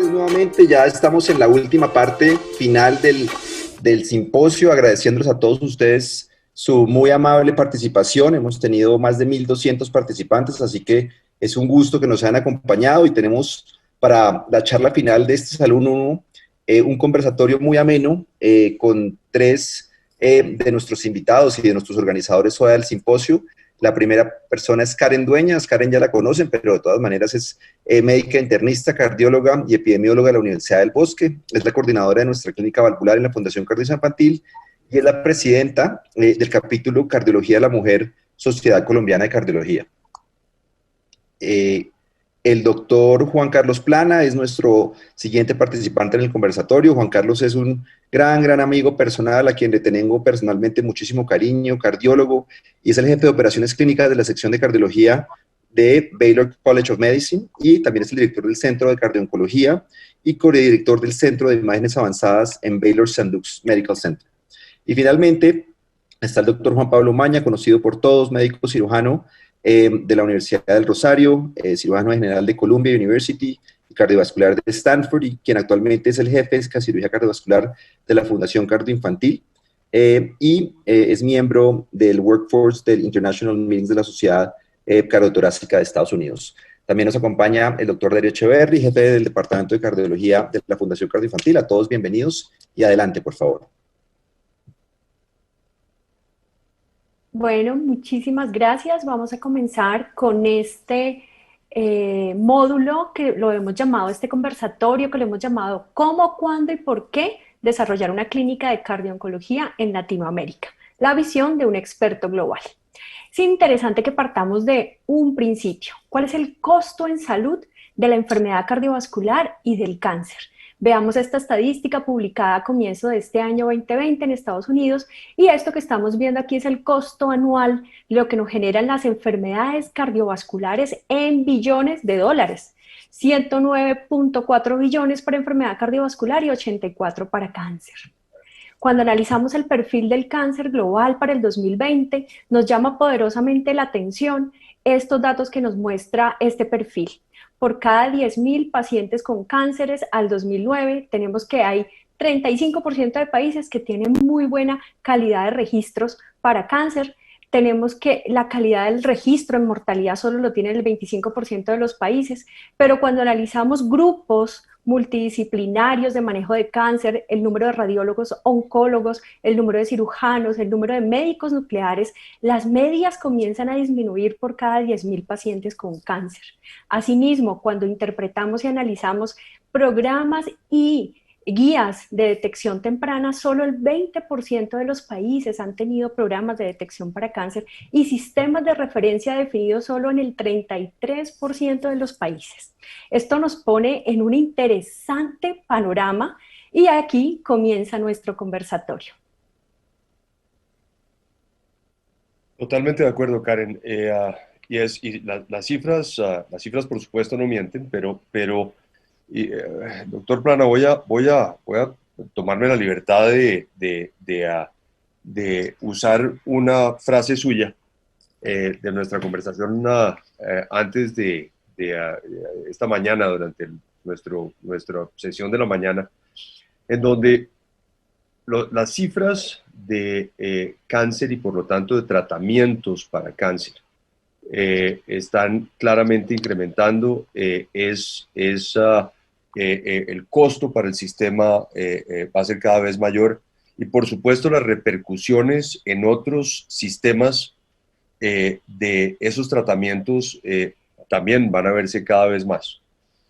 bienvenidos nuevamente. Ya estamos en la última parte final del simposio, agradeciéndoles a todos ustedes su muy amable participación. Hemos tenido más de 1.200 participantes, así que es un gusto que nos hayan acompañado y tenemos para la charla final de este Salón 1 un conversatorio muy ameno con tres de nuestros invitados y de nuestros organizadores hoy del simposio. La primera persona es Karen Dueñas. Karen ya la conocen, pero de todas maneras es médica internista, cardióloga y epidemióloga de la Universidad del Bosque. Es la coordinadora de nuestra clínica valvular en la Fundación Cardíaca Infantil y es la presidenta del capítulo Cardiología de la Mujer, Sociedad Colombiana de Cardiología. El doctor Juan Carlos Plana es nuestro siguiente participante en el conversatorio. Juan Carlos es un gran amigo personal a quien le tengo personalmente muchísimo cariño, cardiólogo, y es el jefe de operaciones clínicas de la sección de cardiología de Baylor College of Medicine y también es el director del Centro de Cardio-Oncología y codirector del Centro de Imágenes Avanzadas en Baylor St. Luke's Medical Center. Y finalmente está el doctor Juan Pablo Maña, conocido por todos, médico cirujano de la Universidad del Rosario, cirujano general de Columbia University y cardiovascular de Stanford, y quien actualmente es el jefe de cirugía cardiovascular de la Fundación Cardio Infantil, es miembro del workforce del International Meetings de la Sociedad Cardiotorácica de Estados Unidos. También nos acompaña el doctor Darío Echeverri, jefe del Departamento de Cardiología de la Fundación Cardio Infantil. A todos bienvenidos y adelante, por favor. Bueno, muchísimas gracias. Vamos a comenzar con este módulo que lo hemos llamado, este conversatorio que lo hemos llamado ¿Cómo, cuándo y por qué desarrollar una clínica de cardio-oncología en Latinoamérica? La visión de un experto global. Es interesante que partamos de un principio. ¿Cuál es el costo en salud de la enfermedad cardiovascular y del cáncer? Veamos esta estadística publicada a comienzo de este año 2020 en Estados Unidos, y esto que estamos viendo aquí es el costo anual, lo que nos generan las enfermedades cardiovasculares en billones de dólares. 109.4 billones para enfermedad cardiovascular y 84 para cáncer. Cuando analizamos el perfil del cáncer global para el 2020, nos llama poderosamente la atención estos datos que nos muestra este perfil. Por cada 10.000 pacientes con cánceres al 2009, tenemos que hay 35% de países que tienen muy buena calidad de registros para cáncer. Tenemos que la calidad del registro en mortalidad solo lo tiene el 25% de los países, pero cuando analizamos grupos multidisciplinarios de manejo de cáncer, el número de radiólogos, oncólogos, el número de cirujanos, el número de médicos nucleares, las medias comienzan a disminuir por cada 10.000 pacientes con cáncer. Asimismo, cuando interpretamos y analizamos programas y guías de detección temprana, solo el 20% de los países han tenido programas de detección para cáncer y sistemas de referencia definidos solo en el 33% de los países. Esto nos pone en un interesante panorama y aquí comienza nuestro conversatorio. Totalmente de acuerdo, Karen. Las cifras, por supuesto, no mienten, pero doctor Plana, voy a tomarme la libertad de usar una frase suya de nuestra conversación antes de esta mañana, durante nuestra sesión de la mañana, en donde las cifras de cáncer y por lo tanto de tratamientos para cáncer están claramente incrementando. El costo para el sistema va a ser cada vez mayor y por supuesto las repercusiones en otros sistemas de esos tratamientos también van a verse cada vez más.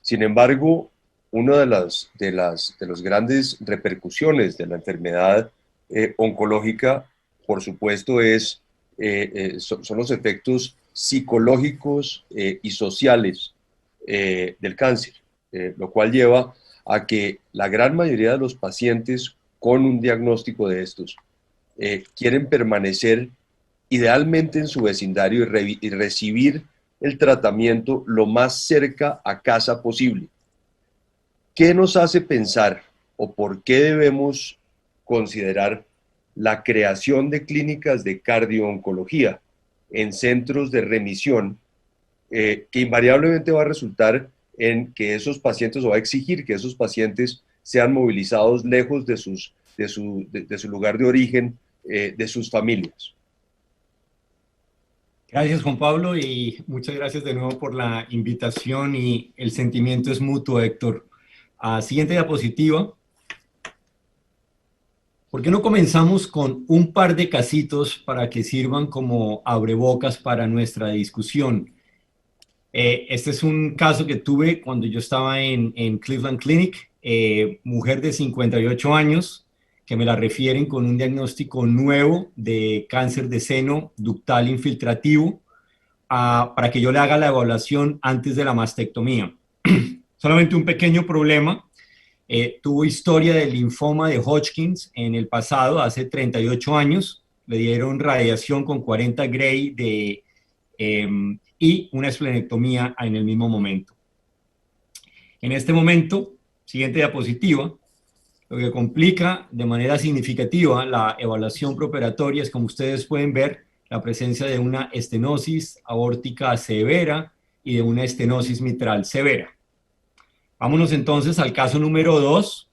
Sin embargo, una de las grandes repercusiones de la enfermedad oncológica, por supuesto, son los efectos psicológicos y sociales del cáncer, lo cual lleva a que la gran mayoría de los pacientes con un diagnóstico de estos quieren permanecer idealmente en su vecindario y recibir el tratamiento lo más cerca a casa posible. ¿Qué nos hace pensar o por qué debemos considerar la creación de clínicas de cardio-oncología en centros de remisión que invariablemente va a resultar en que esos pacientes, o va a exigir que esos pacientes sean movilizados lejos de su lugar de origen, de sus familias. Gracias, Juan Pablo, y muchas gracias de nuevo por la invitación, y el sentimiento es mutuo, Héctor. Siguiente diapositiva. ¿Por qué no comenzamos con un par de casitos para que sirvan como abrebocas para nuestra discusión? Este es un caso que tuve cuando yo estaba en Cleveland Clinic, mujer de 58 años, que me la refieren con un diagnóstico nuevo de cáncer de seno ductal infiltrativo, para que yo le haga la evaluación antes de la mastectomía. Solamente un pequeño problema. Tuvo historia de linfoma de Hodgkin en el pasado, hace 38 años. Le dieron radiación con 40 Gray y una esplenectomía en el mismo momento. En este momento, siguiente diapositiva, lo que complica de manera significativa la evaluación preoperatoria es, como ustedes pueden ver, la presencia de una estenosis aórtica severa y de una estenosis mitral severa. Vámonos entonces al caso número 2.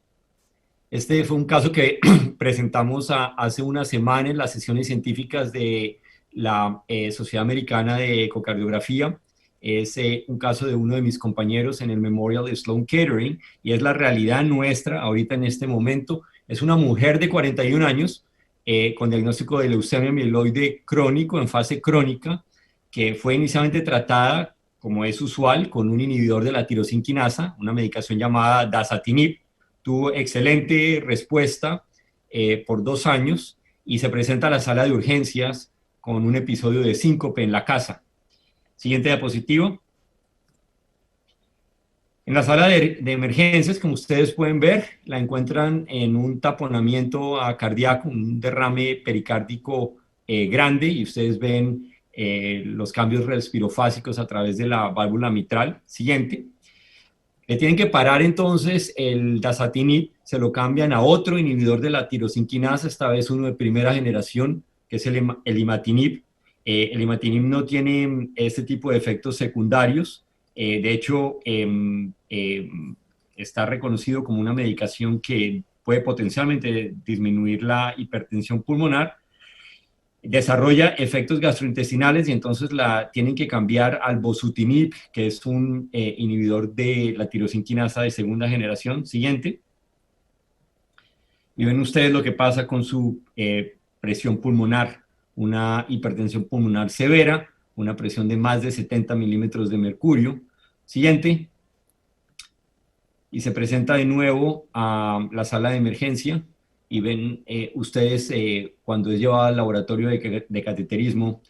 Este fue un caso que presentamos hace una semana en las sesiones científicas de la Sociedad Americana de Ecocardiografía. Es un caso de uno de mis compañeros en el Memorial de Sloan Kettering, y es la realidad nuestra ahorita en este momento. Es una mujer de 41 años con diagnóstico de leucemia mieloide crónico en fase crónica, que fue inicialmente tratada, como es usual, con un inhibidor de la tirosinquinasa, una medicación llamada dasatinib. Tuvo excelente respuesta por 2 años y se presenta a la sala de urgencias con un episodio de síncope en la casa. Siguiente diapositiva. En la sala de emergencias, como ustedes pueden ver, la encuentran en un taponamiento cardíaco, un derrame pericárdico grande, y ustedes ven los cambios respirofásicos a través de la válvula mitral. Siguiente. Le tienen que parar entonces el dasatinib, se lo cambian a otro inhibidor de la tirosinquinasa, esta vez uno de primera generación, que es el imatinib. El imatinib no tiene este tipo de efectos secundarios. De hecho, está reconocido como una medicación que puede potencialmente disminuir la hipertensión pulmonar. Desarrolla efectos gastrointestinales, y entonces la tienen que cambiar al bosutinib, que es un inhibidor de la tirosinquinasa de segunda generación. Siguiente. Y ven ustedes lo que pasa con su presión pulmonar, una hipertensión pulmonar severa, una presión de más de 70 milímetros de mercurio. Siguiente. Y se presenta de nuevo a la sala de emergencia, y ven ustedes cuando es llevado al laboratorio de cateterismo,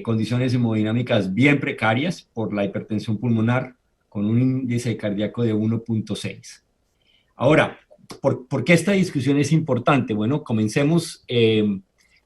condiciones hemodinámicas bien precarias por la hipertensión pulmonar, con un índice cardíaco de 1.6. Ahora, ¿por qué esta discusión es importante? Bueno, comencemos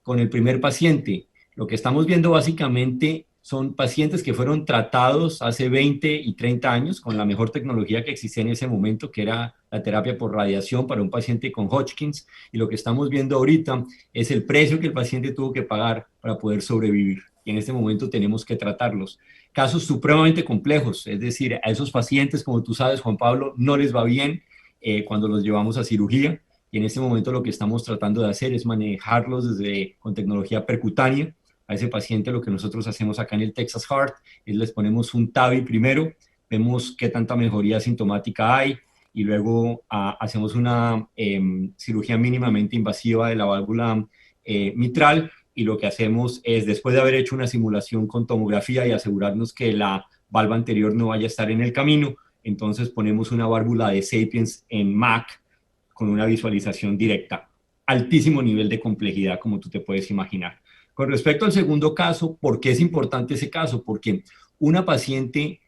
con el primer paciente. Lo que estamos viendo básicamente son pacientes que fueron tratados hace 20 y 30 años con la mejor tecnología que existía en ese momento, que era la terapia por radiación para un paciente con Hodgkins, y lo que estamos viendo ahorita es el precio que el paciente tuvo que pagar para poder sobrevivir, y en este momento tenemos que tratarlos. Casos supremamente complejos, es decir, a esos pacientes, como tú sabes, Juan Pablo, no les va bien cuando los llevamos a cirugía, y en este momento lo que estamos tratando de hacer es manejarlos con tecnología percutánea. A ese paciente lo que nosotros hacemos acá en el Texas Heart es les ponemos un TAVI primero, vemos qué tanta mejoría sintomática hay, y luego hacemos una cirugía mínimamente invasiva de la válvula mitral, y lo que hacemos es, después de haber hecho una simulación con tomografía y asegurarnos que la valva anterior no vaya a estar en el camino, entonces ponemos una válvula de Sapiens en MAC con una visualización directa. Altísimo nivel de complejidad, como tú te puedes imaginar. Con respecto al segundo caso, ¿por qué es importante ese caso? Porque una paciente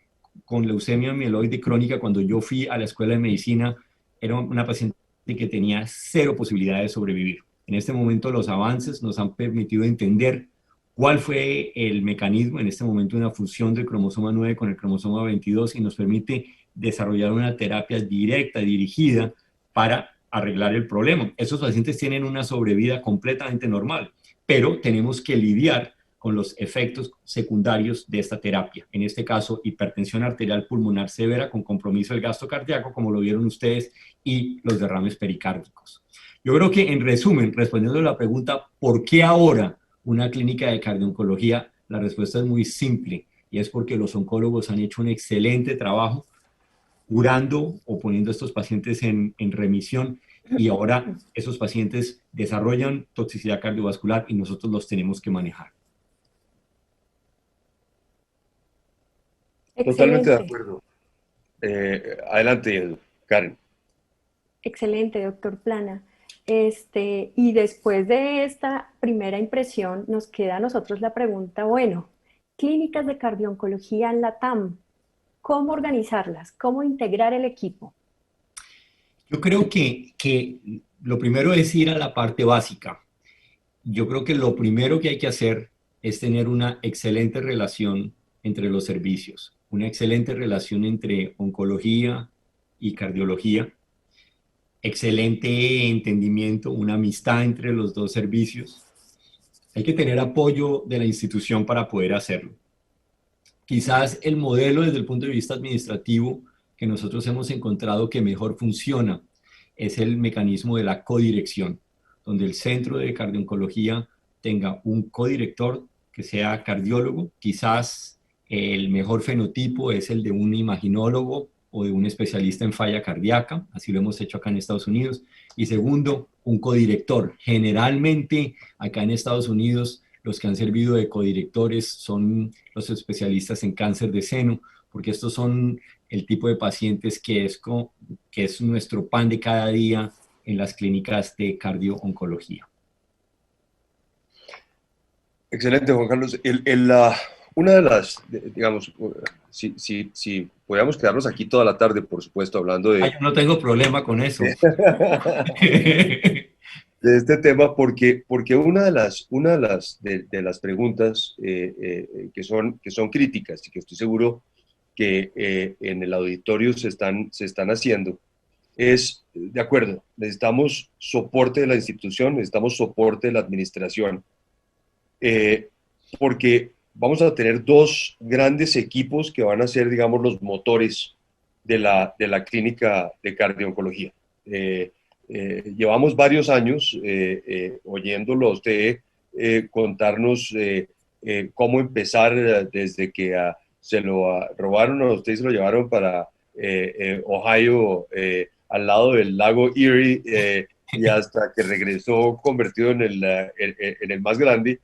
con leucemia mieloide crónica, cuando yo fui a la escuela de medicina, era una paciente que tenía 0 posibilidad de sobrevivir. En este momento los avances nos han permitido entender cuál fue el mecanismo, en este momento una fusión del cromosoma 9 con el cromosoma 22, y nos permite desarrollar una terapia directa, dirigida, para arreglar el problema. Esos pacientes tienen una sobrevida completamente normal, pero tenemos que lidiar con los efectos secundarios de esta terapia. En este caso, hipertensión arterial pulmonar severa con compromiso del gasto cardíaco, como lo vieron ustedes, y los derrames pericárdicos. Yo creo que, en resumen, respondiendo a la pregunta, ¿por qué ahora una clínica de cardiooncología? La respuesta es muy simple, y es porque los oncólogos han hecho un excelente trabajo curando o poniendo a estos pacientes en remisión, y ahora esos pacientes desarrollan toxicidad cardiovascular y nosotros los tenemos que manejar. Totalmente de acuerdo. Adelante, Karen. Excelente, doctor Plana. Y después de esta primera impresión, nos queda a nosotros la pregunta, bueno, clínicas de cardiooncología en la TAM, ¿cómo organizarlas? ¿Cómo integrar el equipo? Yo creo que lo primero es ir a la parte básica. Yo creo que lo primero que hay que hacer es tener una excelente relación entre los servicios, una excelente relación entre oncología y cardiología, excelente entendimiento, una amistad entre los dos servicios. Hay que tener apoyo de la institución para poder hacerlo. Quizás el modelo desde el punto de vista administrativo que nosotros hemos encontrado que mejor funciona es el mecanismo de la codirección, donde el centro de cardiooncología tenga un codirector que sea cardiólogo. Quizás el mejor fenotipo es el de un imaginólogo o de un especialista en falla cardíaca, así lo hemos hecho acá en Estados Unidos. Y segundo, un codirector. Generalmente acá en Estados Unidos los que han servido de codirectores son los especialistas en cáncer de seno, porque estos son el tipo de pacientes que es nuestro pan de cada día en las clínicas de cardiooncología. Excelente, Juan Carlos. Una de las, digamos, si podíamos quedarnos aquí toda la tarde, por supuesto, hablando de... Yo no tengo problema con eso. De este tema, porque una de las preguntas que son críticas y que estoy seguro que en el auditorio se están haciendo es, de acuerdo, necesitamos soporte de la institución, necesitamos soporte de la administración, porque vamos a tener dos grandes equipos que van a ser, digamos, los motores de la clínica de cardiooncología. Llevamos varios años oyéndolo a usted contarnos cómo empezar desde que se lo robaron a usted y se lo llevaron para Ohio, al lado del lago Erie, y hasta que regresó convertido en el más grande.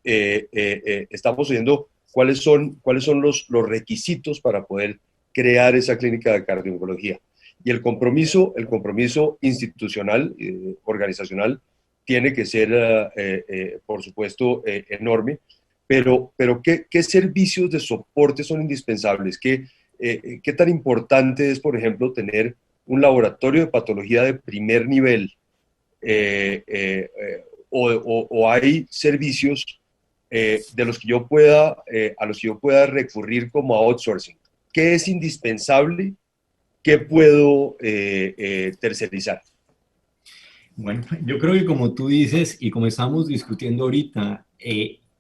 Estamos oyendo cuáles son los requisitos para poder crear esa clínica de cardiooncología. Y el compromiso institucional, organizacional, tiene que ser, por supuesto, enorme. Pero ¿qué servicios de soporte son indispensables? ¿Qué tan importante es, por ejemplo, tener un laboratorio de patología de primer nivel? ¿O hay servicios a los que yo pueda recurrir como a outsourcing? ¿Qué es indispensable? ¿Qué puedo tercerizar? Bueno, yo creo que como tú dices y como estamos discutiendo ahorita,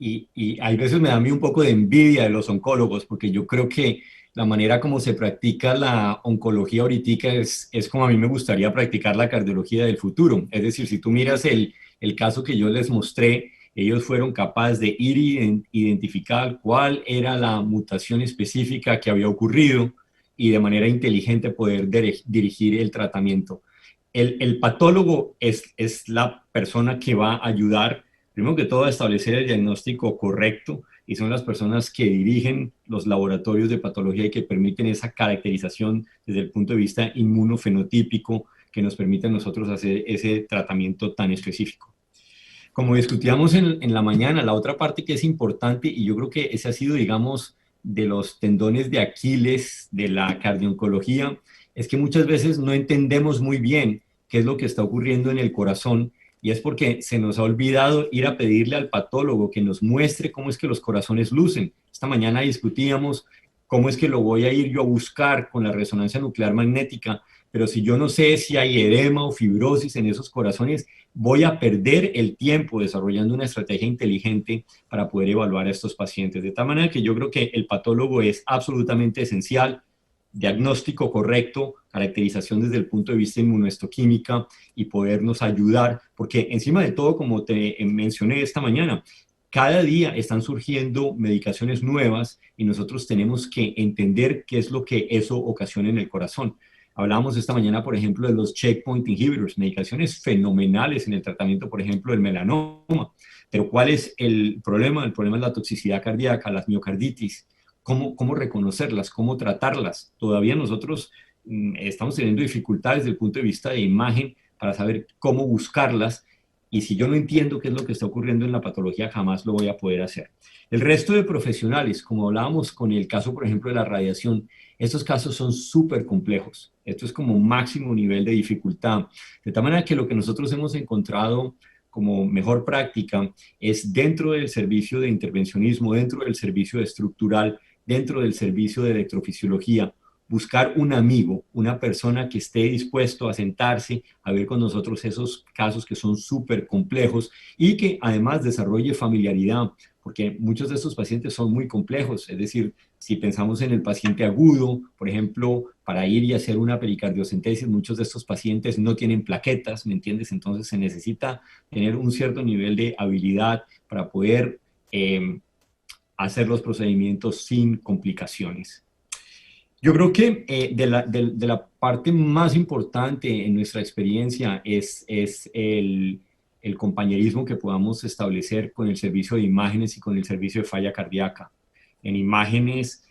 y a veces me da a mí un poco de envidia de los oncólogos, porque yo creo que la manera como se practica la oncología ahorita es como a mí me gustaría practicar la cardiología del futuro. Es decir, si tú miras el caso que yo les mostré, ellos fueron capaces de ir y identificar cuál era la mutación específica que había ocurrido y de manera inteligente poder dirigir el tratamiento. El patólogo es la persona que va a ayudar, primero que todo, a establecer el diagnóstico correcto, y son las personas que dirigen los laboratorios de patología y que permiten esa caracterización desde el punto de vista inmunofenotípico que nos permite a nosotros hacer ese tratamiento tan específico. Como discutíamos en la mañana, la otra parte que es importante, y yo creo que ese ha sido, digamos, de los tendones de Aquiles de la cardiooncología, es que muchas veces no entendemos muy bien qué es lo que está ocurriendo en el corazón, y es porque se nos ha olvidado ir a pedirle al patólogo que nos muestre cómo es que los corazones lucen. Esta mañana discutíamos cómo es que lo voy a ir yo a buscar con la resonancia nuclear magnética, pero si yo no sé si hay edema o fibrosis en esos corazones, voy a perder el tiempo desarrollando una estrategia inteligente para poder evaluar a estos pacientes. De tal manera que yo creo que el patólogo es absolutamente esencial, diagnóstico correcto, caracterización desde el punto de vista inmunohistoquímica y podernos ayudar, porque encima de todo, como te mencioné esta mañana, cada día están surgiendo medicaciones nuevas y nosotros tenemos que entender qué es lo que eso ocasiona en el corazón. Hablábamos esta mañana, por ejemplo, de los checkpoint inhibitors, medicaciones fenomenales en el tratamiento, por ejemplo, del melanoma. Pero ¿cuál es el problema? El problema es la toxicidad cardíaca, las miocarditis. ¿Cómo reconocerlas? ¿Cómo tratarlas? Todavía nosotros estamos teniendo dificultades desde el punto de vista de imagen para saber cómo buscarlas. Y si yo no entiendo qué es lo que está ocurriendo en la patología, jamás lo voy a poder hacer. El resto de profesionales, como hablábamos con el caso, por ejemplo, de la radiación, estos casos son súper complejos. Esto es como un máximo nivel de dificultad. De tal manera que lo que nosotros hemos encontrado como mejor práctica es dentro del servicio de intervencionismo, dentro del servicio de estructural, dentro del servicio de electrofisiología, buscar un amigo, una persona que esté dispuesto a sentarse a ver con nosotros esos casos que son súper complejos y que además desarrolle familiaridad, porque muchos de estos pacientes son muy complejos. Es decir, si pensamos en el paciente agudo, por ejemplo, para ir y hacer una pericardiocentesis, muchos de estos pacientes no tienen plaquetas, ¿me entiendes? Entonces se necesita tener un cierto nivel de habilidad para poder hacer los procedimientos sin complicaciones. Yo creo que de la parte más importante en nuestra experiencia es el compañerismo que podamos establecer con el servicio de imágenes y con el servicio de falla cardíaca. En imágenes,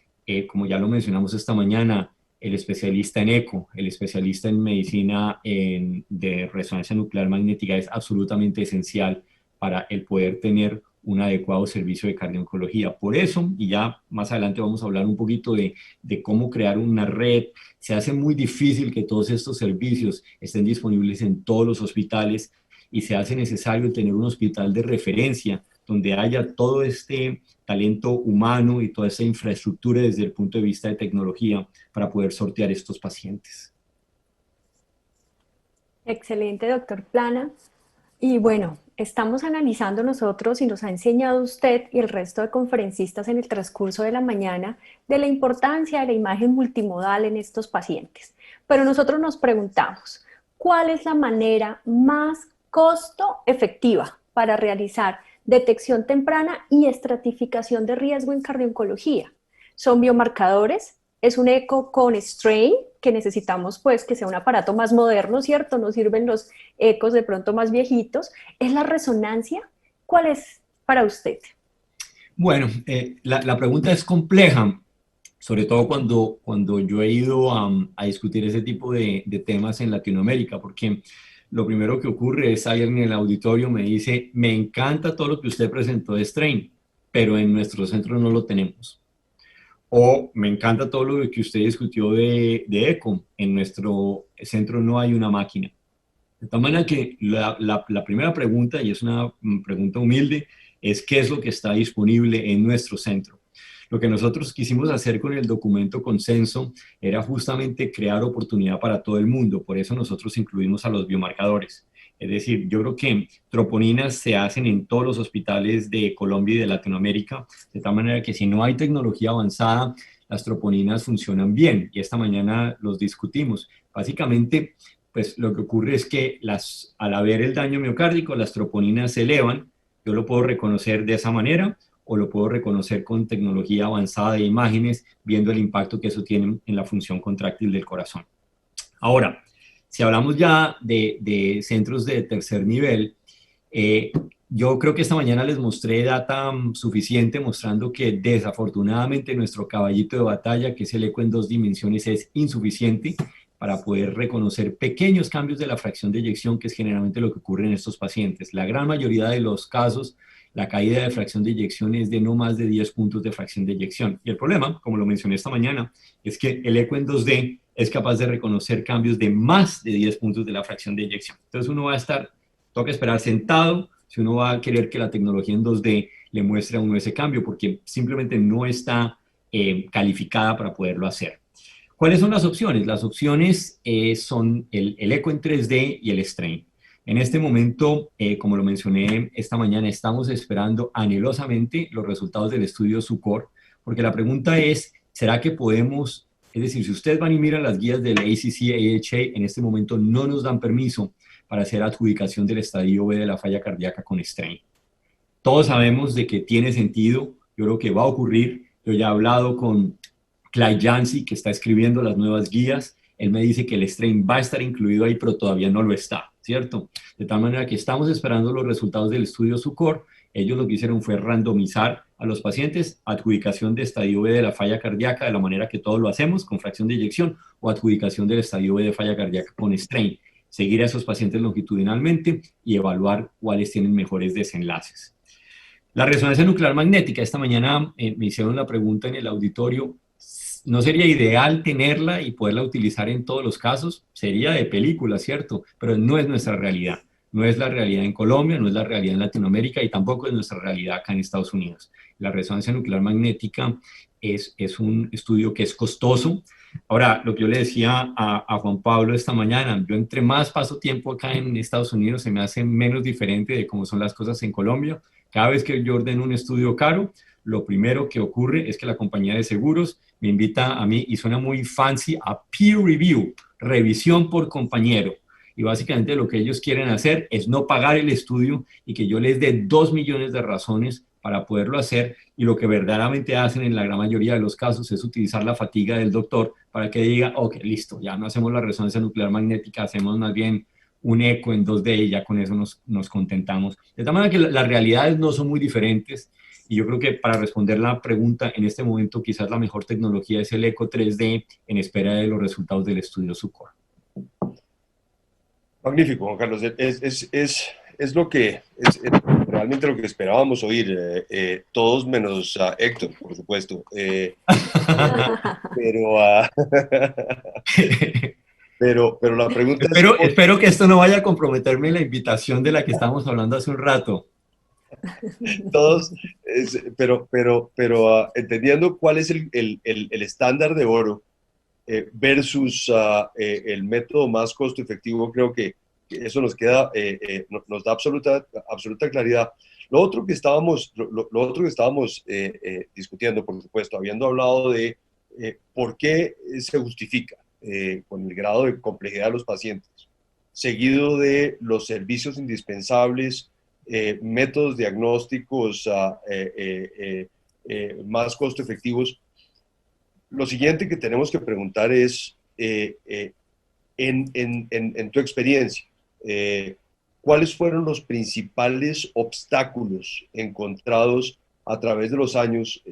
como ya lo mencionamos esta mañana, el especialista en eco, el especialista en medicina de resonancia nuclear magnética es absolutamente esencial para el poder tener un adecuado servicio de cardiología. Por eso, y ya más adelante vamos a hablar un poquito de cómo crear una red, se hace muy difícil que todos estos servicios estén disponibles en todos los hospitales y se hace necesario tener un hospital de referencia donde haya todo este talento humano y toda esta infraestructura desde el punto de vista de tecnología para poder sortear estos pacientes. Excelente, doctor Plana. Y bueno, estamos analizando nosotros y nos ha enseñado usted y el resto de conferencistas en el transcurso de la mañana de la importancia de la imagen multimodal en estos pacientes. Pero nosotros nos preguntamos, ¿cuál es la manera más costo efectiva para realizar detección temprana y estratificación de riesgo en cardiología? ¿Son biomarcadores? ¿Es un eco con strain? Que necesitamos pues que sea un aparato más moderno, ¿cierto? No sirven los ecos de pronto más viejitos. ¿Es la resonancia? ¿Cuál es para usted? Bueno, la pregunta es compleja, sobre todo cuando yo he ido a discutir ese tipo de temas en Latinoamérica, porque lo primero que ocurre es alguien en el auditorio me dice, me encanta todo lo que usted presentó de strain, pero en nuestro centro no lo tenemos. O me encanta todo lo que usted discutió de eco, en nuestro centro no hay una máquina. De tal manera que la primera pregunta, y es una pregunta humilde, es qué es lo que está disponible en nuestro centro. Lo que nosotros quisimos hacer con el documento consenso era justamente crear oportunidad para todo el mundo, por eso nosotros incluimos a los biomarcadores. Es decir, yo creo que troponinas se hacen en todos los hospitales de Colombia y de Latinoamérica, de tal manera que si no hay tecnología avanzada, las troponinas funcionan bien, y esta mañana los discutimos. Básicamente, pues lo que ocurre es que al haber el daño miocárdico, las troponinas se elevan, yo lo puedo reconocer de esa manera, o lo puedo reconocer con tecnología avanzada de imágenes, viendo el impacto que eso tiene en la función contráctil del corazón. Ahora, si hablamos ya de centros de tercer nivel, yo creo que esta mañana les mostré data suficiente mostrando que desafortunadamente nuestro caballito de batalla, que es el eco en 2 dimensiones, es insuficiente para poder reconocer pequeños cambios de la fracción de eyección, que es generalmente lo que ocurre en estos pacientes. La gran mayoría de los casos, la caída de fracción de eyección es de no más de 10 puntos de fracción de eyección. Y el problema, como lo mencioné esta mañana, es que el eco en 2D es capaz de reconocer cambios de más de 10 puntos de la fracción de eyección. Entonces uno va a toca esperar sentado, si uno va a querer que la tecnología en 2D le muestre a uno ese cambio, porque simplemente no está calificada para poderlo hacer. ¿Cuáles son las opciones? Las opciones son el eco en 3D y el strain. En este momento, como lo mencioné esta mañana, estamos esperando anhelosamente los resultados del estudio SUCOR, porque la pregunta es, ¿será que podemos, es decir, si ustedes van y miran las guías del ACC/AHA, en este momento no nos dan permiso para hacer adjudicación del estadio B de la falla cardíaca con strain? Todos sabemos de que tiene sentido, yo creo que va a ocurrir. Yo ya he hablado con Clyde Jancy, que está escribiendo las nuevas guías. Él me dice que el strain va a estar incluido ahí, pero todavía no lo está, ¿cierto? De tal manera que estamos esperando los resultados del estudio SUCOR. Ellos lo que hicieron fue randomizar a los pacientes, adjudicación de estadio B de la falla cardíaca de la manera que todos lo hacemos, con fracción de eyección, o adjudicación del estadio B de falla cardíaca con strain. Seguir a esos pacientes longitudinalmente y evaluar cuáles tienen mejores desenlaces. La resonancia nuclear magnética, esta mañana me hicieron la pregunta en el auditorio, ¿no sería ideal tenerla y poderla utilizar en todos los casos? Sería de película, ¿cierto? Pero no es nuestra realidad. No es la realidad en Colombia, no es la realidad en Latinoamérica y tampoco es nuestra realidad acá en Estados Unidos. La resonancia nuclear magnética es un estudio que es costoso. Ahora, lo que yo le decía a Juan Pablo esta mañana, yo entre más paso tiempo acá en Estados Unidos se me hace menos diferente de cómo son las cosas en Colombia. Cada vez que yo ordeno un estudio caro, lo primero que ocurre es que la compañía de seguros me invita a mí, y suena muy fancy, a peer review, revisión por compañero. Y básicamente lo que ellos quieren hacer es no pagar el estudio y que yo les dé 2 millones de razones para poderlo hacer, y lo que verdaderamente hacen en la gran mayoría de los casos es utilizar la fatiga del doctor para que diga, ok, listo, ya no hacemos la resonancia nuclear magnética, hacemos más bien un eco en 2D y ya con eso nos contentamos. De tal manera que las realidades no son muy diferentes, y yo creo que para responder la pregunta, en este momento quizás la mejor tecnología es el eco 3D en espera de los resultados del estudio SUCOR. Magnífico, Juan Carlos. Es lo que es realmente lo que esperábamos oír, todos menos a Héctor, por supuesto. Pero, pero la pregunta espero que esto no vaya a comprometerme la invitación de la que estábamos hablando hace un rato. Todos, pero entendiendo cuál es el estándar de oro versus el método más costo efectivo, creo que eso nos queda, nos da absoluta claridad. Lo otro que estábamos discutiendo, por supuesto, habiendo hablado de por qué se justifica con el grado de complejidad de los pacientes, seguido de los servicios indispensables, métodos diagnósticos más costo efectivos. Lo siguiente que tenemos que preguntar es, en tu experiencia, ¿cuáles fueron los principales obstáculos encontrados a través de los años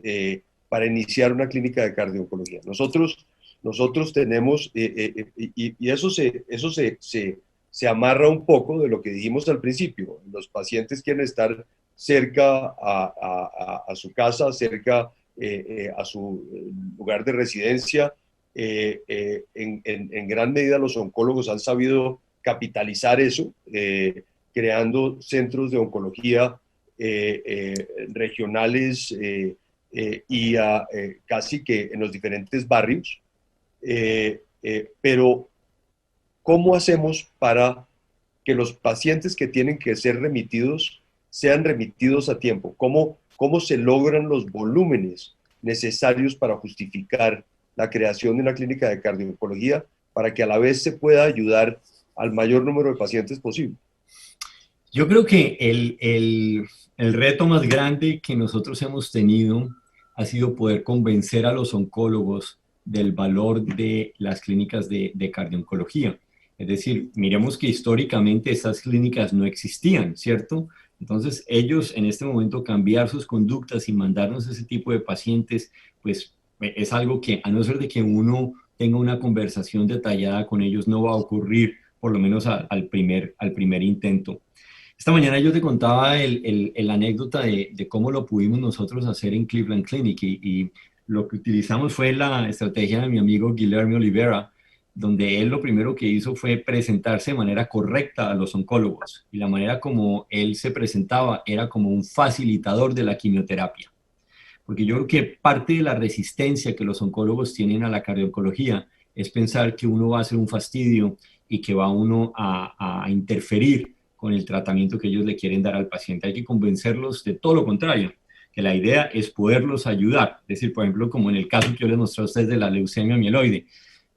para iniciar una clínica de cardio-oncología? Nosotros tenemos, y eso se amarra un poco de lo que dijimos al principio. Los pacientes quieren estar cerca a su casa, cerca a su lugar de residencia. En gran medida los oncólogos han sabido capitalizar eso, creando centros de oncología regionales y casi que en los diferentes barrios. Pero ¿cómo hacemos para que los pacientes que tienen que ser remitidos sean remitidos a tiempo? ¿Cómo se logran los volúmenes necesarios para justificar la creación de una clínica de cardio-oncología para que a la vez se pueda ayudar al mayor número de pacientes posible? Yo creo que el reto más grande que nosotros hemos tenido ha sido poder convencer a los oncólogos del valor de las clínicas de cardio-oncología. Es decir, miremos que históricamente estas clínicas no existían, ¿cierto? Entonces, ellos en este momento cambiar sus conductas y mandarnos ese tipo de pacientes, pues es algo que, a no ser de que uno tenga una conversación detallada con ellos, no va a ocurrir, por lo menos al primer intento. Esta mañana yo te contaba la anécdota de cómo lo pudimos nosotros hacer en Cleveland Clinic, y lo que utilizamos fue la estrategia de mi amigo Guilherme Oliveira, donde él lo primero que hizo fue presentarse de manera correcta a los oncólogos, y la manera como él se presentaba era como un facilitador de la quimioterapia. Porque yo creo que parte de la resistencia que los oncólogos tienen a la cardio-oncología es pensar que uno va a ser un fastidio y que va uno a interferir con el tratamiento que ellos le quieren dar al paciente. Hay que convencerlos de todo lo contrario, que la idea es poderlos ayudar. Es decir, por ejemplo, como en el caso que yo les mostré a ustedes de la leucemia mieloide,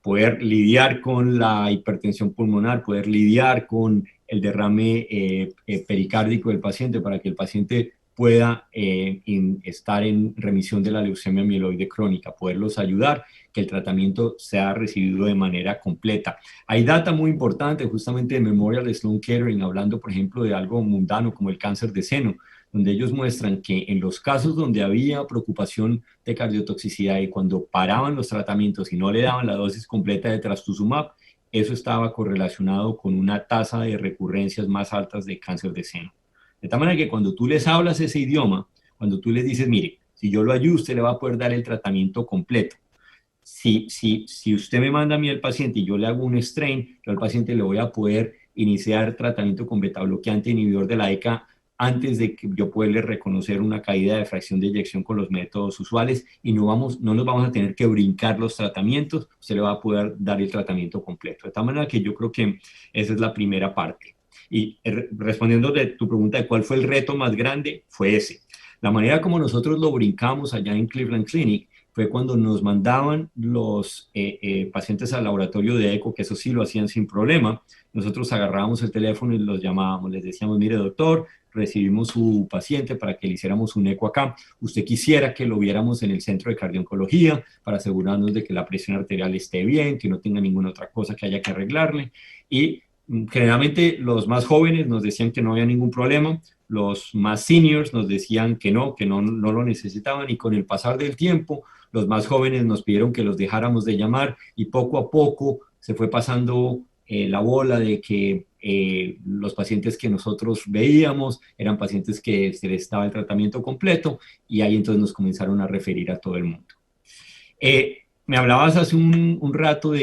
poder lidiar con la hipertensión pulmonar, poder lidiar con el derrame pericárdico del paciente para que el paciente pueda estar en remisión de la leucemia mieloide crónica, poderlos ayudar, que el tratamiento sea recibido de manera completa. Hay data muy importante justamente de Memorial Sloan Kettering, hablando, por ejemplo, de algo mundano como el cáncer de seno, donde ellos muestran que en los casos donde había preocupación de cardiotoxicidad y cuando paraban los tratamientos y no le daban la dosis completa de trastuzumab, eso estaba correlacionado con una tasa de recurrencias más altas de cáncer de seno. De tal manera que cuando tú les hablas ese idioma, cuando tú les dices, mire, si yo lo ayudo, usted le va a poder dar el tratamiento completo. Si usted me manda a mí el paciente y yo le hago un strain, yo al paciente le voy a poder iniciar tratamiento con beta bloqueante inhibidor de la ECA antes de que yo pueda reconocer una caída de fracción de eyección con los métodos usuales y no nos vamos a tener que brincar los tratamientos, se le va a poder dar el tratamiento completo. De tal manera que yo creo que esa es la primera parte. Y respondiendo de tu pregunta de cuál fue el reto más grande, fue ese. La manera como nosotros lo brincamos allá en Cleveland Clinic fue cuando nos mandaban los pacientes al laboratorio de eco, que eso sí lo hacían sin problema. Nosotros agarrábamos el teléfono y los llamábamos, les decíamos, mire doctor, recibimos su paciente para que le hiciéramos un eco acá. Usted quisiera que lo viéramos en el centro de cardio-oncología para asegurarnos de que la presión arterial esté bien, que no tenga ninguna otra cosa que haya que arreglarle. Y generalmente los más jóvenes nos decían que no había ningún problema, los más seniors nos decían que no lo necesitaban y con el pasar del tiempo los más jóvenes nos pidieron que los dejáramos de llamar y poco a poco se fue pasando la bola de que los pacientes que nosotros veíamos eran pacientes que se les daba el tratamiento completo y ahí entonces nos comenzaron a referir a todo el mundo. Me hablabas hace un rato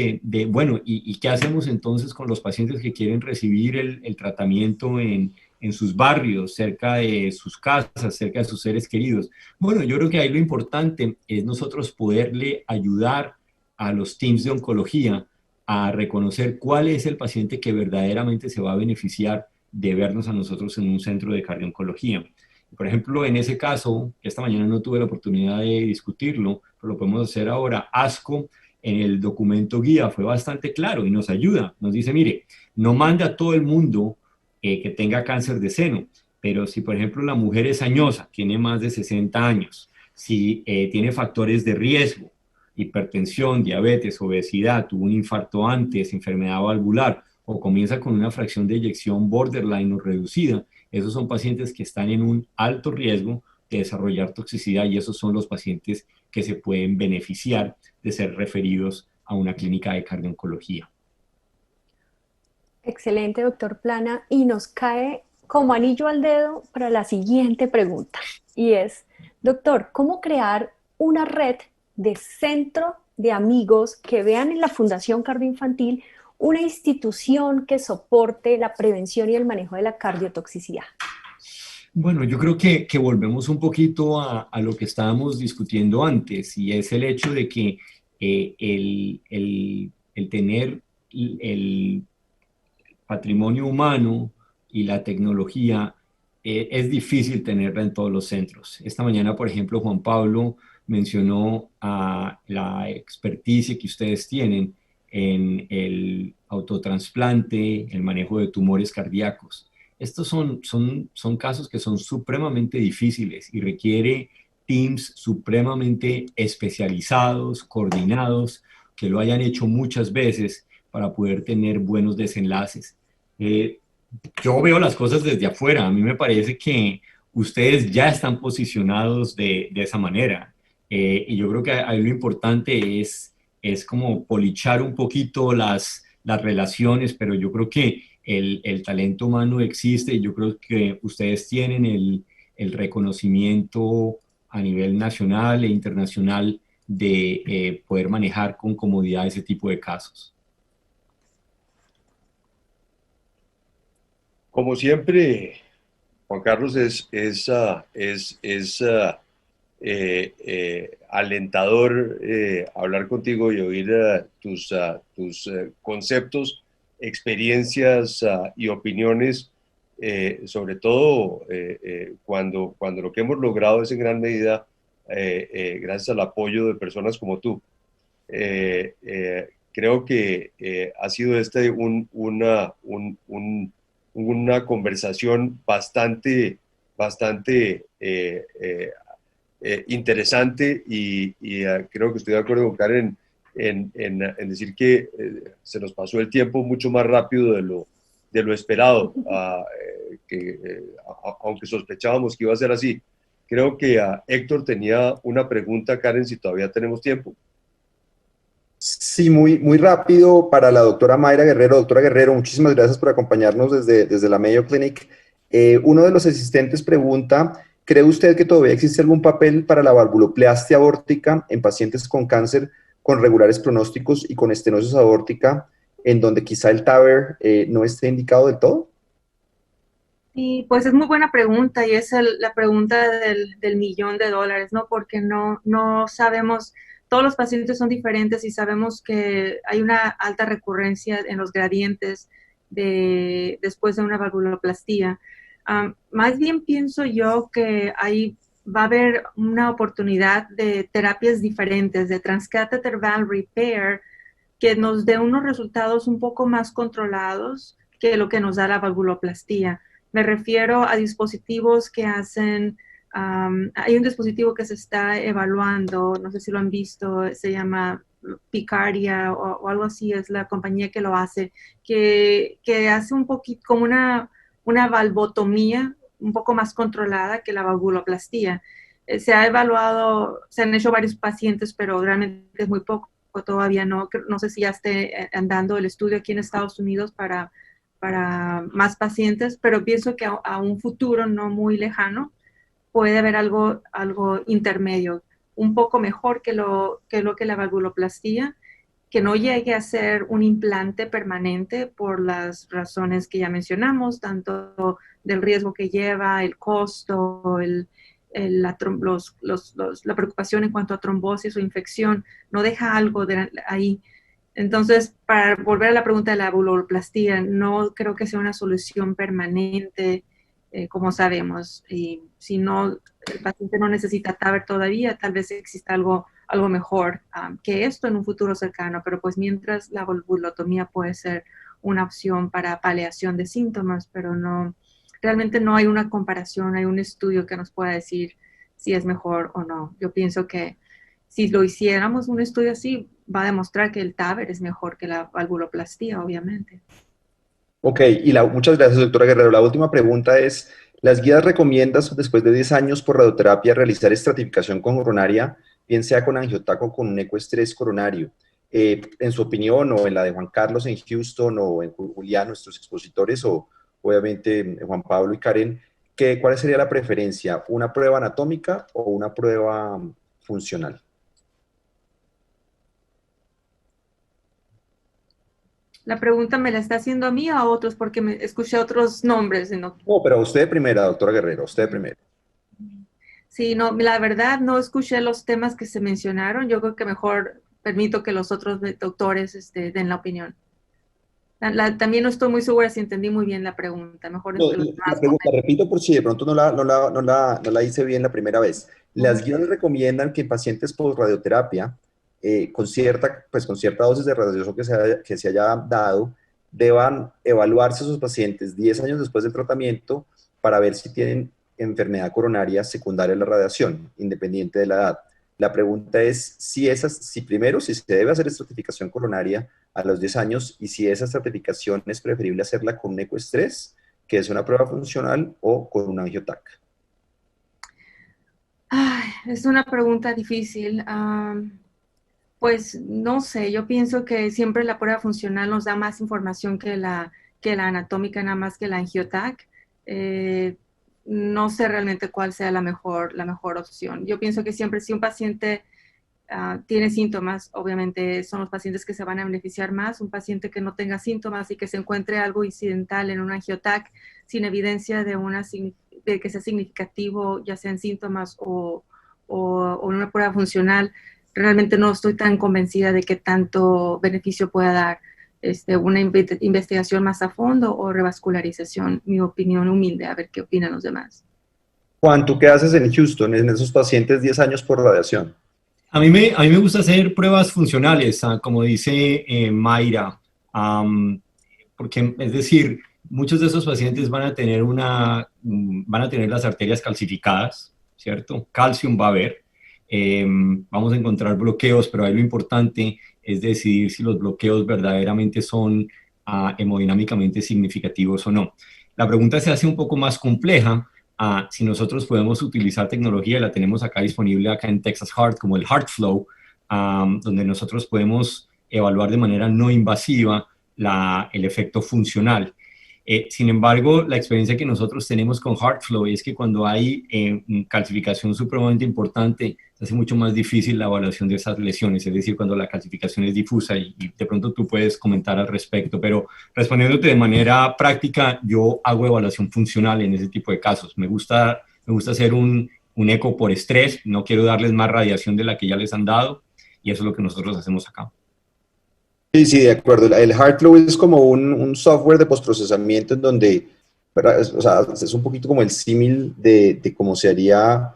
bueno, ¿y qué hacemos entonces con los pacientes que quieren recibir el tratamiento en sus barrios, cerca de sus casas, cerca de sus seres queridos? Bueno, yo creo que ahí lo importante es nosotros poderle ayudar a los teams de oncología a reconocer cuál es el paciente que verdaderamente se va a beneficiar de vernos a nosotros en un centro de cardio-oncología. Por ejemplo, en ese caso, que esta mañana no tuve la oportunidad de discutirlo, pero lo podemos hacer ahora, ASCO en el documento guía fue bastante claro y nos ayuda. Nos dice, mire, no manda a todo el mundo que tenga cáncer de seno, pero si por ejemplo la mujer es añosa, tiene más de 60 años, si tiene factores de riesgo, hipertensión, diabetes, obesidad, tuvo un infarto antes, enfermedad valvular, o comienza con una fracción de eyección borderline o reducida, esos son pacientes que están en un alto riesgo de desarrollar toxicidad y esos son los pacientes que se pueden beneficiar de ser referidos a una clínica de cardio-oncología. Excelente, doctor Plana. Y nos cae como anillo al dedo para la siguiente pregunta. Y es, doctor, ¿cómo crear una red de centro de amigos que vean en la Fundación Cardioinfantil una institución que soporte la prevención y el manejo de la cardiotoxicidad? Bueno, yo creo que volvemos un poquito a lo que estábamos discutiendo antes, y es el hecho de que el tener el patrimonio humano y la tecnología es difícil tenerla en todos los centros. Esta mañana, por ejemplo, Juan Pablo mencionó a la experticia que ustedes tienen en el autotrasplante, el manejo de tumores cardíacos. Estos son casos que son supremamente difíciles y requiere teams supremamente especializados, coordinados, que lo hayan hecho muchas veces para poder tener buenos desenlaces. Yo veo las cosas desde afuera. A mí me parece que ustedes ya están posicionados de esa manera. Y yo creo que ahí lo importante es como polichar un poquito las relaciones, pero yo creo que el talento humano existe y yo creo que ustedes tienen el reconocimiento a nivel nacional e internacional de poder manejar con comodidad ese tipo de casos. Como siempre, Juan Carlos, alentador hablar contigo y oír tus conceptos, experiencias y opiniones, sobre todo cuando lo que hemos logrado es en gran medida gracias al apoyo de personas como tú. Creo que ha sido una conversación bastante interesante y creo que estoy de acuerdo con Karen en decir que se nos pasó el tiempo mucho más rápido de lo esperado, aunque sospechábamos que iba a ser así. Creo que Héctor tenía una pregunta, Karen, si todavía tenemos tiempo. Sí, muy rápido para la doctora Mayra Guerrero. Doctora Guerrero, muchísimas gracias por acompañarnos desde la Mayo Clinic. Uno de los asistentes pregunta, ¿cree usted que todavía existe algún papel para la valvuloplastia aórtica en pacientes con cáncer con regulares pronósticos y con estenosis aórtica, en donde quizá el TAVR no esté indicado del todo? Sí, pues es muy buena pregunta y es la pregunta del $1.000.000, ¿no? Porque no sabemos, todos los pacientes son diferentes y sabemos que hay una alta recurrencia en los gradientes después de una valvuloplastía. Más bien pienso yo que ahí va a haber una oportunidad de terapias diferentes, de transcatheter valve repair, que nos dé unos resultados un poco más controlados que lo que nos da la valvuloplastía. Me refiero a dispositivos que hacen, hay un dispositivo que se está evaluando, no sé si lo han visto, se llama Picardia o algo así, es la compañía que lo hace, que hace un poquito como una valvotomía un poco más controlada que la valvuloplastía. Se ha evaluado, se han hecho varios pacientes, pero realmente es muy poco, todavía no sé si ya esté andando el estudio aquí en Estados Unidos para más pacientes, pero pienso que a un futuro no muy lejano puede haber algo intermedio, un poco mejor que la valvuloplastía, que no llegue a ser un implante permanente por las razones que ya mencionamos, tanto del riesgo que lleva, el costo, la preocupación en cuanto a trombosis o infección, no deja algo ahí. Entonces, para volver a la pregunta de la valvuloplastía, no creo que sea una solución permanente, como sabemos. Y si no, el paciente no necesita TAVR todavía, tal vez exista algo mejor que esto en un futuro cercano, pero pues mientras la valvulotomía puede ser una opción para paliación de síntomas, pero realmente no hay una comparación, hay un estudio que nos pueda decir si es mejor o no. Yo pienso que si lo hiciéramos un estudio así, va a demostrar que el TAVR es mejor que la valvuloplastía, obviamente. Ok, muchas gracias, doctora Guerrero. La última pregunta es, ¿las guías recomiendan después de 10 años por radioterapia realizar estratificación coronaria, bien sea con angiotaco o con un ecoestrés coronario? En su opinión, o en la de Juan Carlos en Houston, o en Julián, nuestros expositores, o obviamente Juan Pablo y Karen, ¿cuál sería la preferencia? ¿Una prueba anatómica o una prueba funcional? La pregunta me la está haciendo a mí o a otros porque escuché otros nombres. No, pero usted primera, doctora Guerrero, usted primero. Sí, no, la verdad no escuché los temas que se mencionaron. Yo creo que mejor permito que los otros doctores den la opinión. También no estoy muy segura si entendí muy bien la pregunta. Mejor No, entre los la demás. pregunta, repito por si de pronto no la hice bien la primera vez. Las guías recomiendan que en pacientes por radioterapia, con cierta dosis de radiación que se haya dado, deban evaluarse esos pacientes 10 años después del tratamiento para ver si tienen enfermedad coronaria secundaria a la radiación, independiente de la edad. La pregunta es si primero, si se debe hacer estratificación coronaria a los 10 años y si esa estratificación es preferible hacerla con un ecoestrés, que es una prueba funcional, o con un angiotac. Ay, es una pregunta difícil. Pues no sé, yo pienso que siempre la prueba funcional nos da más información que la anatómica, nada más que la angiotac. No sé realmente cuál sea la mejor opción. Yo pienso que siempre si un paciente tiene síntomas, obviamente son los pacientes que se van a beneficiar más. Un paciente que no tenga síntomas y que se encuentre algo incidental en un angiotac sin evidencia de que sea significativo, ya sean síntomas o o una prueba funcional, realmente no estoy tan convencida de que tanto beneficio pueda dar una investigación más a fondo o revascularización. Mi opinión humilde, a ver qué opinan los demás. Juan, ¿tú qué haces en Houston en esos pacientes 10 años por radiación? A mí me gusta hacer pruebas funcionales, como dice Mayra, porque es decir, muchos de esos pacientes van a tener van a tener las arterias calcificadas, ¿cierto? Calcium va a haber. Vamos a encontrar bloqueos, pero ahí lo importante es decidir si los bloqueos verdaderamente son hemodinámicamente significativos o no. La pregunta se hace un poco más compleja. Si nosotros podemos utilizar tecnología, la tenemos acá disponible acá en Texas Heart, como el HeartFlow, donde nosotros podemos evaluar de manera no invasiva el efecto funcional. Sin embargo, la experiencia que nosotros tenemos con HeartFlow es que cuando hay calcificación supremamente importante, se hace mucho más difícil la evaluación de esas lesiones, es decir, cuando la calcificación es difusa y de pronto tú puedes comentar al respecto, pero respondiéndote de manera práctica, yo hago evaluación funcional en ese tipo de casos. Me gusta hacer un eco por estrés, no quiero darles más radiación de la que ya les han dado y eso es lo que nosotros hacemos acá. Sí, sí, de acuerdo. El HeartFlow es como un software de postprocesamiento en donde, o sea, es un poquito como el símil de cómo se haría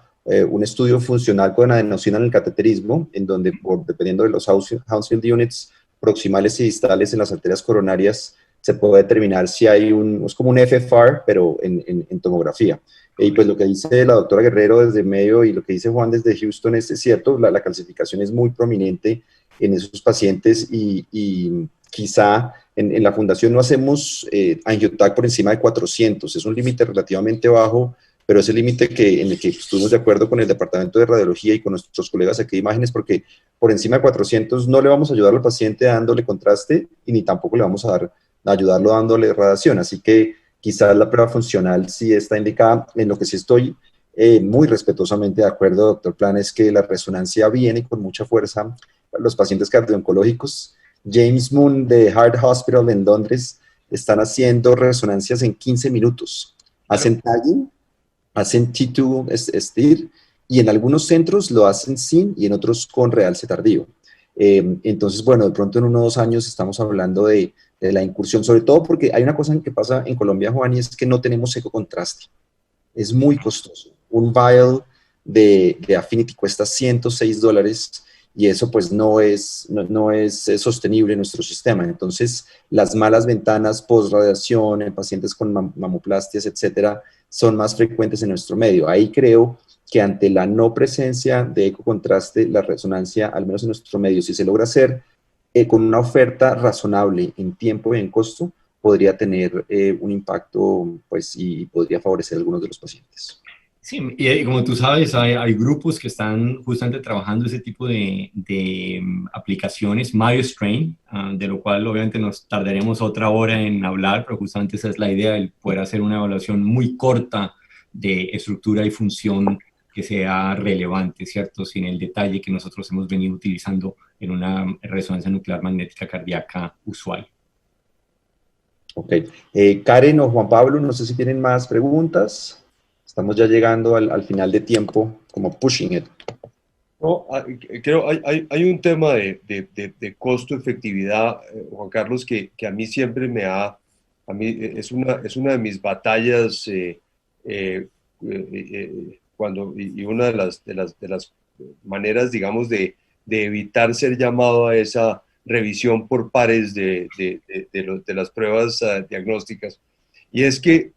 un estudio funcional con adenosina en el cateterismo, en donde dependiendo de los Hounsfield units proximales y distales en las arterias coronarias, se puede determinar si hay es como un FFR, pero en tomografía. Y pues lo que dice la doctora Guerrero desde Mayo y lo que dice Juan desde Houston es cierto, la calcificación es muy prominente en esos pacientes y quizá en la fundación no hacemos angiotac por encima de 400, es un límite relativamente bajo, pero es el límite en el que estuvimos de acuerdo con el departamento de radiología y con nuestros colegas aquí de imágenes, porque por encima de 400 no le vamos a ayudar al paciente dándole contraste y ni tampoco le vamos a ayudarlo dándole radiación, así que quizás la prueba funcional sí está indicada. En lo que sí estoy muy respetuosamente de acuerdo, doctor Plana, es que la resonancia viene con mucha fuerza. Los pacientes cardiooncológicos, James Moon de Heart Hospital en Londres, están haciendo resonancias en 15 minutos. Hacen tagging, hacen T2 STIR, y en algunos centros lo hacen sin y en otros con realce tardío. Entonces, bueno, de pronto en 1 o 2 años estamos hablando de la incursión, sobre todo porque hay una cosa que pasa en Colombia, Juan, y es que no tenemos ecocontraste. Es muy costoso. Un vial de Affinity cuesta $106 y eso pues no es sostenible en nuestro sistema. Entonces, las malas ventanas post-radiación en pacientes con mamoplastias, etcétera, son más frecuentes en nuestro medio. Ahí creo que ante la no presencia de ecocontraste, la resonancia, al menos en nuestro medio, si se logra hacer con una oferta razonable en tiempo y en costo, podría tener un impacto, pues, y podría favorecer a algunos de los pacientes. Sí, y como tú sabes, hay grupos que están justamente trabajando ese tipo de aplicaciones, MyoStrain, de lo cual obviamente nos tardaremos otra hora en hablar, pero justamente esa es la idea, el poder hacer una evaluación muy corta de estructura y función que sea relevante, ¿cierto? Sin el detalle que nosotros hemos venido utilizando en una resonancia nuclear magnética cardíaca usual. Ok. Karen o Juan Pablo, no sé si tienen más preguntas. Estamos ya llegando al final de tiempo, como pushing it. No, creo hay un tema de costo-efectividad, Juan Carlos, que a mí siempre es una de mis batallas y una de las maneras, digamos, de evitar ser llamado a esa revisión por pares de las pruebas diagnósticas. Y es que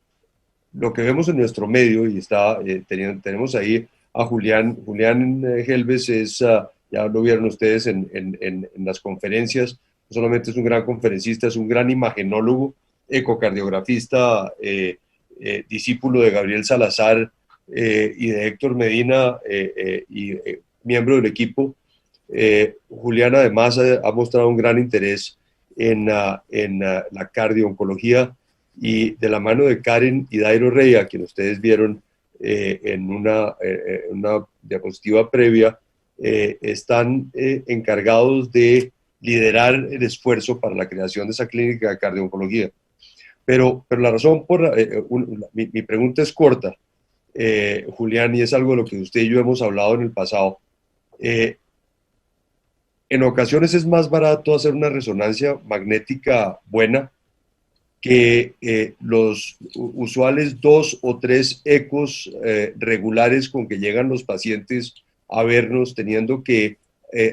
lo que vemos en nuestro medio, y tenemos ahí a Julián Helves, ya lo vieron ustedes en las conferencias, no solamente es un gran conferencista, es un gran imagenólogo, ecocardiografista, discípulo de Gabriel Salazar y de Héctor Medina, y miembro del equipo. Julián además ha mostrado un gran interés en la cardiooncología, y de la mano de Karen y Dairo Rey, a quien ustedes vieron en una diapositiva previa, están encargados de liderar el esfuerzo para la creación de esa clínica de cardiooncología. Pero la razón mi pregunta es corta. Julián, y es algo de lo que usted y yo hemos hablado en el pasado. En ocasiones es más barato hacer una resonancia magnética buena que los usuales 2 o 3 ecos regulares con que llegan los pacientes a vernos, teniendo que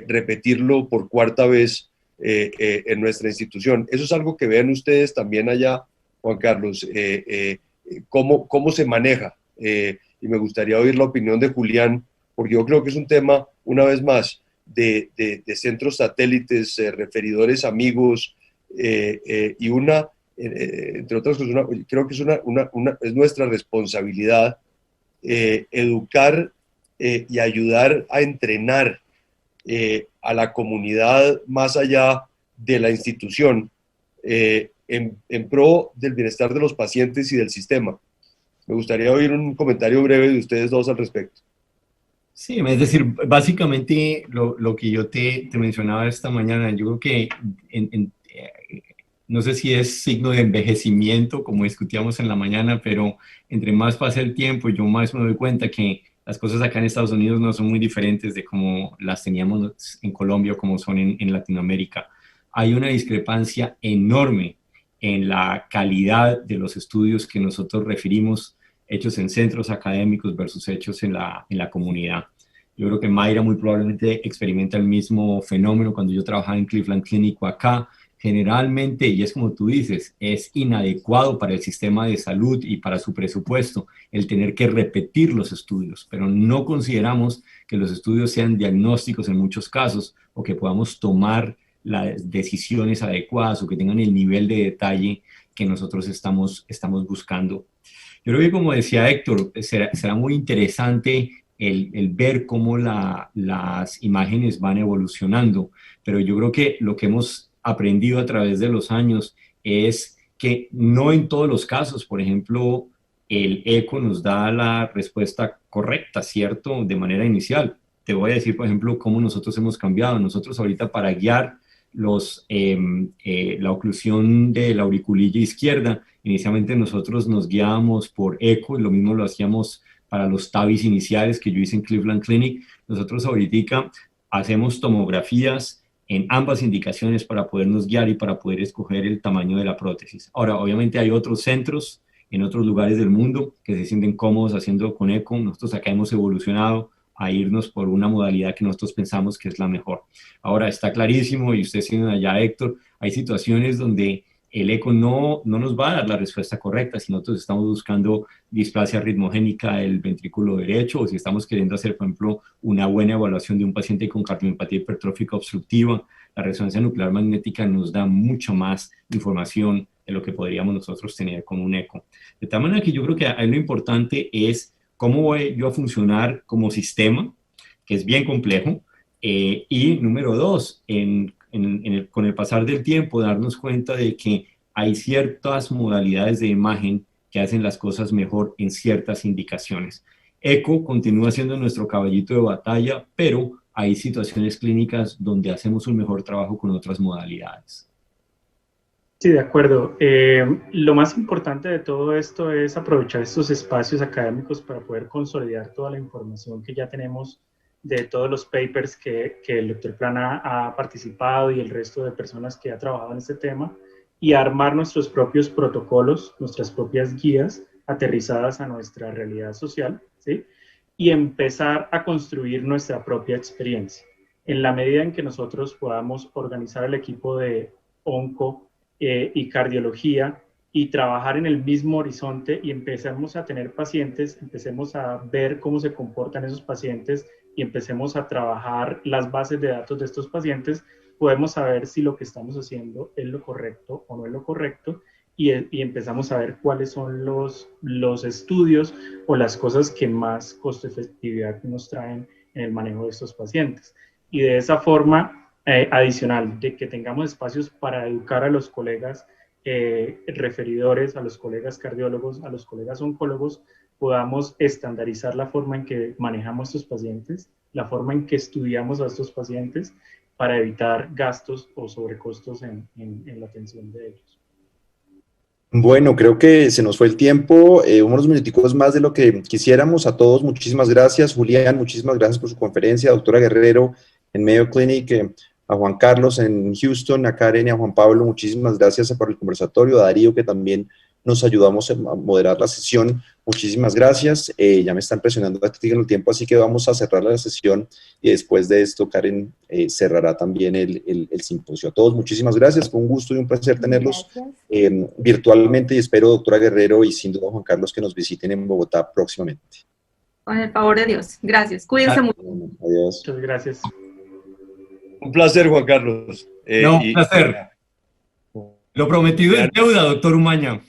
repetirlo por cuarta vez en nuestra institución. Eso es algo que vean ustedes también allá, Juan Carlos, cómo se maneja. Y me gustaría oír la opinión de Julián, porque yo creo que es un tema, una vez más, de centros satélites, referidores amigos, y entre otras cosas, creo que es nuestra responsabilidad educar y ayudar a entrenar a la comunidad más allá de la institución en pro del bienestar de los pacientes y del sistema. Me gustaría oír un comentario breve de ustedes dos al respecto. Sí, es decir, básicamente lo que yo te mencionaba esta mañana, yo creo que no sé si es signo de envejecimiento, como discutíamos en la mañana, pero entre más pasa el tiempo, yo más me doy cuenta que las cosas acá en Estados Unidos no son muy diferentes de como las teníamos en Colombia o como son en Latinoamérica. Hay una discrepancia enorme en la calidad de los estudios que nosotros referimos, hechos en centros académicos versus hechos en la comunidad. Yo creo que Mayra muy probablemente experimenta el mismo fenómeno cuando yo trabajaba en Cleveland Clinic o acá. Generalmente, y es como tú dices, es inadecuado para el sistema de salud y para su presupuesto el tener que repetir los estudios, pero no consideramos que los estudios sean diagnósticos en muchos casos o que podamos tomar las decisiones adecuadas o que tengan el nivel de detalle que nosotros estamos buscando. Yo creo que, como decía Héctor, será muy interesante el ver cómo las imágenes van evolucionando, pero yo creo que lo que hemos aprendido a través de los años es que no en todos los casos, por ejemplo, el eco nos da la respuesta correcta, ¿cierto? De manera inicial. Te voy a decir, por ejemplo, cómo nosotros hemos cambiado. Nosotros ahorita para guiar la oclusión de la auriculilla izquierda, inicialmente nosotros nos guiábamos por eco, y lo mismo lo hacíamos para los TAVIs iniciales que yo hice en Cleveland Clinic. Nosotros ahorita hacemos tomografías en ambas indicaciones para podernos guiar y para poder escoger el tamaño de la prótesis. Ahora, obviamente hay otros centros en otros lugares del mundo que se sienten cómodos haciendo con eco. Nosotros acá hemos evolucionado a irnos por una modalidad que nosotros pensamos que es la mejor. Ahora, está clarísimo, y ustedes tienen allá, Héctor, hay situaciones donde el eco no nos va a dar la respuesta correcta si nosotros estamos buscando displasia ritmogénica del ventrículo derecho o si estamos queriendo hacer, por ejemplo, una buena evaluación de un paciente con cardiomiopatía hipertrófica obstructiva. La resonancia nuclear magnética nos da mucho más información de lo que podríamos nosotros tener con un eco. De tal manera que yo creo que ahí lo importante es cómo voy yo a funcionar como sistema, que es bien complejo, y número dos, con el pasar del tiempo, darnos cuenta de que hay ciertas modalidades de imagen que hacen las cosas mejor en ciertas indicaciones. Eco continúa siendo nuestro caballito de batalla, pero hay situaciones clínicas donde hacemos un mejor trabajo con otras modalidades. Sí, de acuerdo. Lo más importante de todo esto es aprovechar estos espacios académicos para poder consolidar toda la información que ya tenemos de todos los papers que el doctor Plana ha participado y el resto de personas que ha trabajado en este tema, y armar nuestros propios protocolos, nuestras propias guías aterrizadas a nuestra realidad social, ¿sí? Y empezar a construir nuestra propia experiencia. En la medida en que nosotros podamos organizar el equipo de onco y cardiología y trabajar en el mismo horizonte y empecemos a tener pacientes, empecemos a ver cómo se comportan esos pacientes y empecemos a trabajar las bases de datos de estos pacientes, podemos saber si lo que estamos haciendo es lo correcto o no es lo correcto y empezamos a ver cuáles son los estudios o las cosas que más costo efectividad nos traen en el manejo de estos pacientes. Y de esa forma, adicional, de que tengamos espacios para educar a los colegas referidores, a los colegas cardiólogos, a los colegas oncólogos, podamos estandarizar la forma en que manejamos a estos pacientes, la forma en que estudiamos a estos pacientes para evitar gastos o sobrecostos en la atención de ellos. Bueno, creo que se nos fue el tiempo, unos minuticos más de lo que quisiéramos. A todos, muchísimas gracias. Julián, muchísimas gracias por su conferencia. Doctora Guerrero en Mayo Clinic, a Juan Carlos en Houston, a Karen y a Juan Pablo, muchísimas gracias por el conversatorio. A Darío, que también nos ayudamos a moderar la sesión, muchísimas gracias. Ya me están presionando el tiempo, así que vamos a cerrar la sesión y después de esto Karen cerrará también el simposio. A todos, muchísimas gracias. Fue un gusto y un placer tenerlos virtualmente, y espero, doctora Guerrero y sin duda Juan Carlos, que nos visiten en Bogotá próximamente. Con el favor de Dios. Gracias. Cuídense mucho. Adiós. Muchas gracias. Un placer, Juan Carlos. Un placer. Lo prometido es deuda, doctor Umaña.